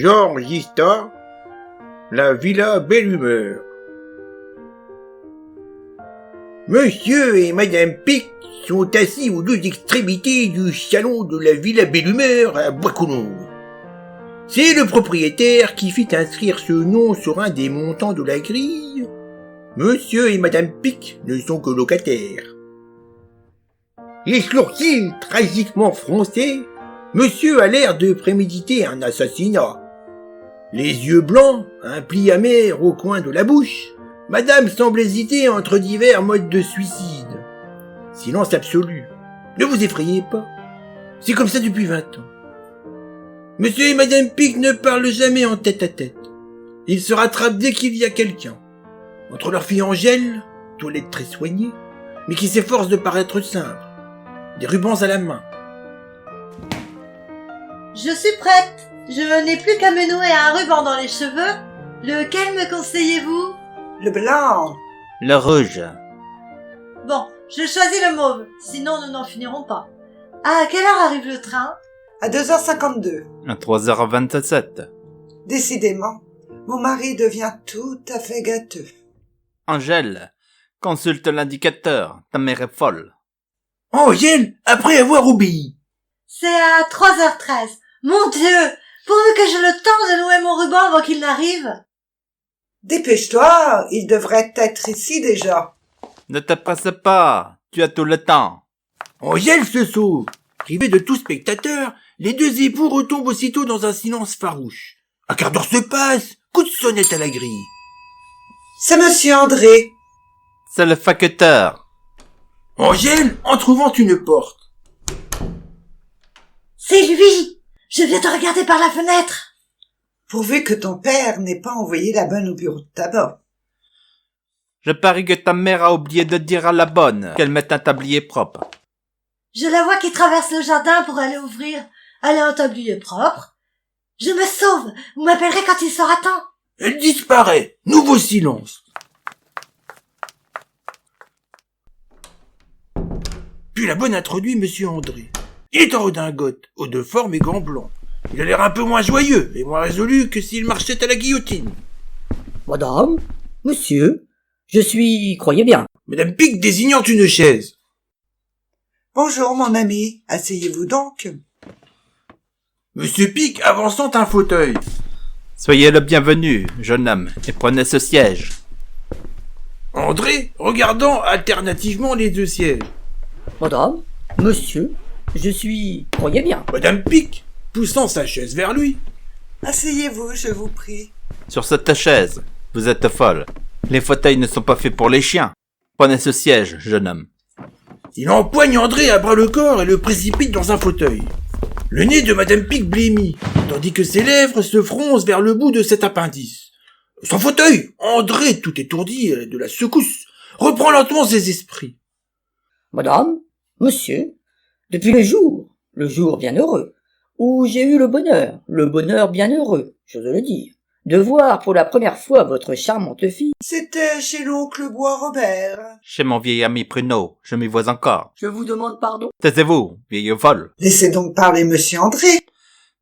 Georges Ista, la Villa Belle Humeur. Monsieur et Madame Pic sont assis aux deux extrémités du salon de la Villa Belle Humeur à Bois-Colombes. C'est le propriétaire qui fit inscrire ce nom sur un des montants de la grille. Monsieur et Madame Pic ne sont que locataires. Les sourcils tragiquement froncés, monsieur a l'air de préméditer un assassinat. Les yeux blancs, un pli amer au coin de la bouche, madame semble hésiter entre divers modes de suicide. Silence absolu. Ne vous effrayez pas. C'est comme ça depuis 20 ans. Monsieur et madame Pic ne parlent jamais en tête à tête. Ils se rattrapent dès qu'il y a quelqu'un. Entre leur fille Angèle, toilette très soignée, mais qui s'efforce de paraître simple, des rubans à la main. Je suis prête. Je n'ai plus qu'à me nouer un ruban dans les cheveux. Lequel me conseillez-vous? Le blanc. Le rouge. Bon, je choisis le mauve, sinon nous n'en finirons pas. À quelle heure arrive le train? À 2h52. À 3h27. Décidément, mon mari devient tout à fait gâteux. Angèle, consulte l'indicateur. Ta mère est folle. Angèle, après avoir obéi. C'est à 3h13. Mon Dieu! Pourvu que j'ai le temps de nouer mon ruban avant qu'il n'arrive. Dépêche-toi, il devrait être ici déjà. Ne te presse pas, tu as tout le temps. Angèle se sauve. Privés de tout spectateur, les deux époux retombent aussitôt dans un silence farouche. Un quart d'heure se passe, coup de sonnette à la grille. C'est monsieur André. C'est le facteur. Angèle, en trouvant une porte. C'est lui! Je viens de regarder par la fenêtre. Pourvu que ton père n'ait pas envoyé la bonne au bureau de tabac. Je parie que ta mère a oublié de dire à la bonne qu'elle mette un tablier propre. Je la vois qui traverse le jardin pour aller ouvrir. Elle a un tablier propre. Je me sauve. Vous m'appellerez quand il sera temps. Elle disparaît. Nouveau silence. Puis la bonne introduit monsieur André. Il est en redingote, haut de forme et gants blancs. Il a l'air un peu moins joyeux et moins résolu que s'il marchait à la guillotine. Madame, monsieur, je suis, croyez bien. Madame Pic désignant une chaise. Bonjour mon ami, asseyez-vous donc. Monsieur Pic avançant un fauteuil. Soyez le bienvenu, jeune homme, et prenez ce siège. André regardant alternativement les deux sièges. Madame, monsieur, je suis, croyez bien. Madame Pic poussant sa chaise vers lui. Asseyez-vous, je vous prie. Sur cette chaise, vous êtes folle. Les fauteuils ne sont pas faits pour les chiens. Prenez ce siège, jeune homme. Il empoigne André à bras le corps et le précipite dans un fauteuil. Le nez de madame Pic blêmit, tandis que ses lèvres se froncent vers le bout de cet appendice. Son fauteuil, André, tout étourdi de la secousse, reprend lentement ses esprits. Madame, monsieur, depuis le jour bien heureux, où j'ai eu le bonheur bien heureux, j'ose le dire, de voir pour la première fois votre charmante fille. C'était chez l'oncle Bois-Robert. Chez mon vieil ami Pruneau, je m'y vois encore. Je vous demande pardon. Taisez-vous, vieille folle. Laissez donc parler monsieur André.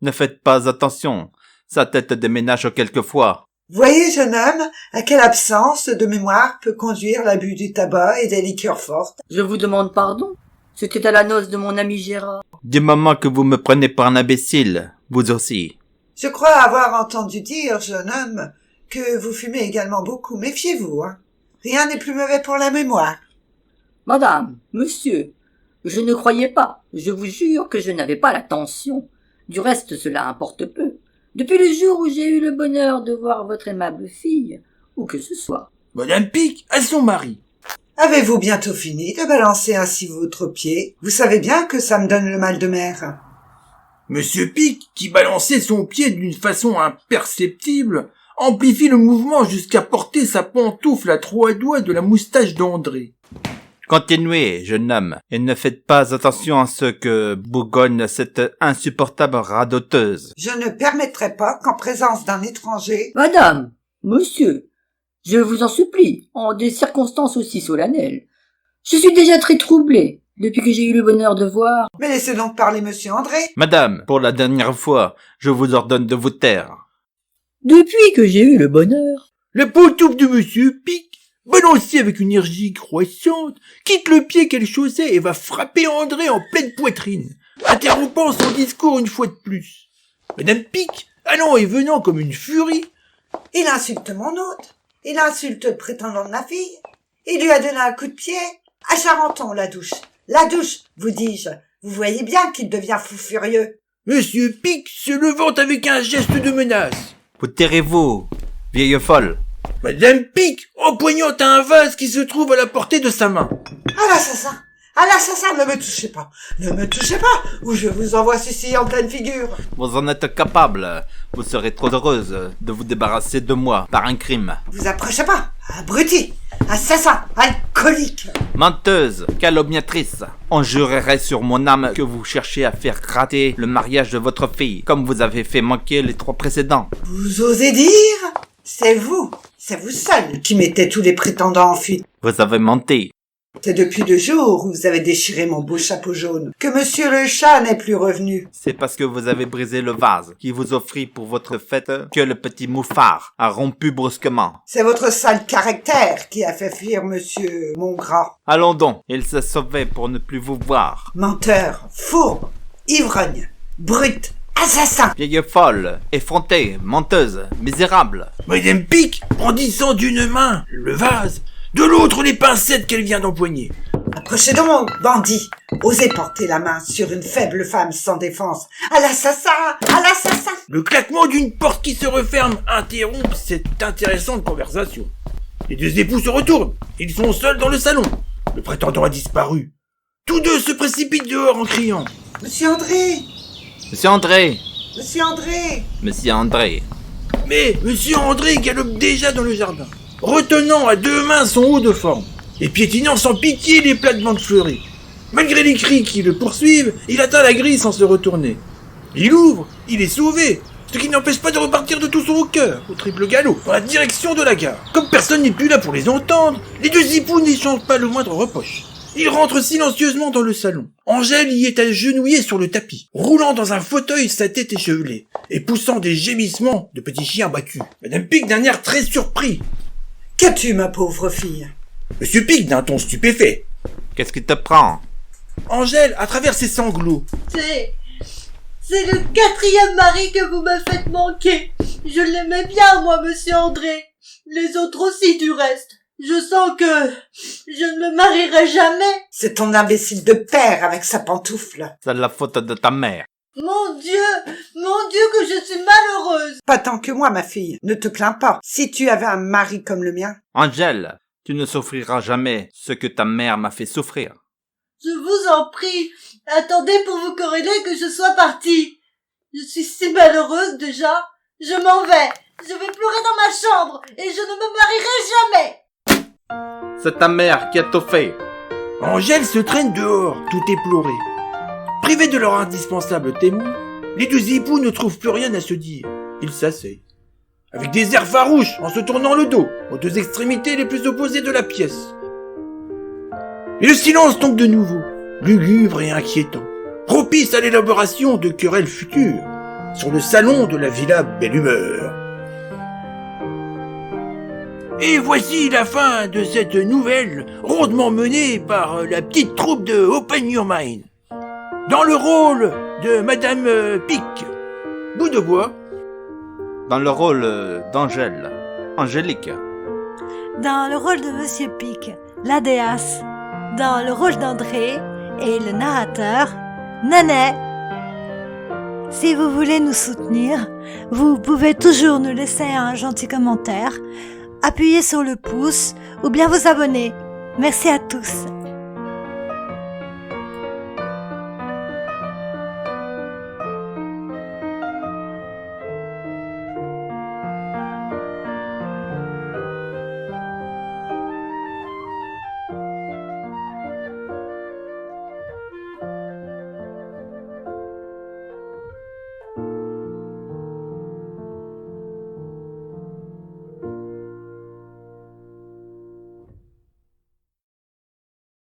Ne faites pas attention. Sa tête déménage quelquefois. Voyez, jeune homme, à quelle absence de mémoire peut conduire l'abus du tabac et des liqueurs fortes. Je vous demande pardon. C'était à la noce de mon ami Gérard. Du moment que vous me prenez pour un imbécile, vous aussi. Je crois avoir entendu dire, jeune homme, que vous fumez également beaucoup. Méfiez-vous, hein. Rien n'est plus mauvais pour la mémoire. Madame, monsieur, je ne croyais pas. Je vous jure que je n'avais pas l'attention. Du reste, cela importe peu. Depuis le jour où j'ai eu le bonheur de voir votre aimable fille, où que ce soit. Madame Pic à son mari. Avez-vous bientôt fini de balancer ainsi votre pied? Vous savez bien que ça me donne le mal de mer. Monsieur Pic, qui balançait son pied d'une façon imperceptible, amplifie le mouvement jusqu'à porter sa pantoufle à 3 doigts de la moustache d'André. Continuez, jeune homme, et ne faites pas attention à ce que bougonne cette insupportable radoteuse. Je ne permettrai pas qu'en présence d'un étranger... Madame, monsieur, je vous en supplie, en des circonstances aussi solennelles. Je suis déjà très troublé, depuis que j'ai eu le bonheur de voir... Mais laissez donc parler monsieur André. Madame, pour la dernière fois, je vous ordonne de vous taire. Depuis que j'ai eu le bonheur. La pantoufle de Monsieur Pic, balancée avec une énergie croissante, quitte le pied qu'elle chaussait et va frapper André en pleine poitrine, interrompant son discours une fois de plus. Madame Pic, allant et venant comme une furie, Il insulte mon hôte. Il insulte le prétendant de ma fille. Il lui a donné un coup de pied. À Charenton, la douche. La douche, vous dis-je. Vous voyez bien qu'il devient fou furieux. Monsieur Pic se levant avec un geste de menace. Vous tairez-vous, vieille folle. Madame Pic empoignant un vase qui se trouve à la portée de sa main. À l'assassin. À l'assassin, ne me touchez pas. Ne me touchez pas, ou je vous envoie ceci en pleine figure. Vous en êtes capable. Vous serez trop heureuse de vous débarrasser de moi par un crime. Vous approchez pas. Abruti. Assassin. Alcoolique. Menteuse, calomniatrice. On jurerait sur mon âme que vous cherchez à faire rater le mariage de votre fille, comme vous avez fait manquer les 3 précédents. Vous osez dire? C'est vous seul qui mettez tous les prétendants en fuite. Vous avez menti. C'est depuis le jour où vous avez déchiré mon beau chapeau jaune que Monsieur le chat n'est plus revenu. C'est parce que vous avez brisé le vase qui vous offrit pour votre fête que le petit mouffard a rompu brusquement. C'est votre sale caractère qui a fait fuir Monsieur Montgras. Allons donc, il s'est sauvé pour ne plus vous voir. Menteur, fourbe, ivrogne, brute, assassin. Vieille folle, effrontée, menteuse, misérable. Madame Pic brandissant d'une main le vase, de l'autre les pincettes qu'elle vient d'empoigner. Approchez donc, bandit. Osez porter la main sur une faible femme sans défense. À l'assassin! À l'assassin! Le claquement d'une porte qui se referme interrompt cette intéressante conversation. Les 2 époux se retournent. Ils sont seuls dans le salon. Le prétendant a disparu. Tous 2 se précipitent dehors en criant. Monsieur André! Monsieur André! Monsieur André! Monsieur André! Mais Monsieur André galope déjà dans le jardin, retenant à 2 mains son haut de forme, et piétinant sans pitié les plates-bandes fleuries. Malgré les cris qui le poursuivent, il atteint la grille sans se retourner. Il ouvre, il est sauvé, ce qui n'empêche pas de repartir de tout son cœur, au triple galop, dans la direction de la gare. Comme personne n'est plus là pour les entendre, les 2 époux n'échangent pas le moindre reproche. Ils rentrent silencieusement dans le salon. Angèle y est agenouillée sur le tapis, roulant dans un fauteuil sa tête échevelée, et poussant des gémissements de petits chiens battus. Madame Pic d'un air très surpris. Qu'as-tu, ma pauvre fille? Monsieur Pic d'un ton stupéfait. Qu'est-ce qui te prend? Angèle, à travers ses sanglots. C'est le 4e mari que vous me faites manquer. Je l'aimais bien, moi, monsieur André. Les autres aussi, du reste. Je sens que je ne me marierai jamais. C'est ton imbécile de père avec sa pantoufle. C'est la faute de ta mère. Mon Dieu que je suis malheureuse. Pas tant que moi, ma fille. Ne te plains pas. Si tu avais un mari comme le mien. Angèle, tu ne souffriras jamais ce que ta mère m'a fait souffrir. Je vous en prie, attendez pour vous corréler que je sois partie. Je suis si malheureuse déjà. Je m'en vais. Je vais pleurer dans ma chambre et je ne me marierai jamais. C'est ta mère qui a tout fait. Angèle se traîne dehors, tout éplorée. Privés de leur indispensable témoin, les 2 époux ne trouvent plus rien à se dire. Ils s'asseyent, avec des airs farouches, en se tournant le dos, aux 2 extrémités les plus opposées de la pièce. Et le silence tombe de nouveau, lugubre et inquiétant, propice à l'élaboration de querelles futures, sur le salon de la villa Belle Humeur. Et voici la fin de cette nouvelle, rondement menée par la petite troupe de Open Your Mind. Dans le rôle de Madame Pic, Bout de Bois. Dans le rôle d'Angèle, Angélique. Dans le rôle de Monsieur Pic, la déesse. Dans le rôle d'André et le narrateur, Nanet. Si vous voulez nous soutenir, vous pouvez toujours nous laisser un gentil commentaire, appuyer sur le pouce ou bien vous abonner. Merci à tous.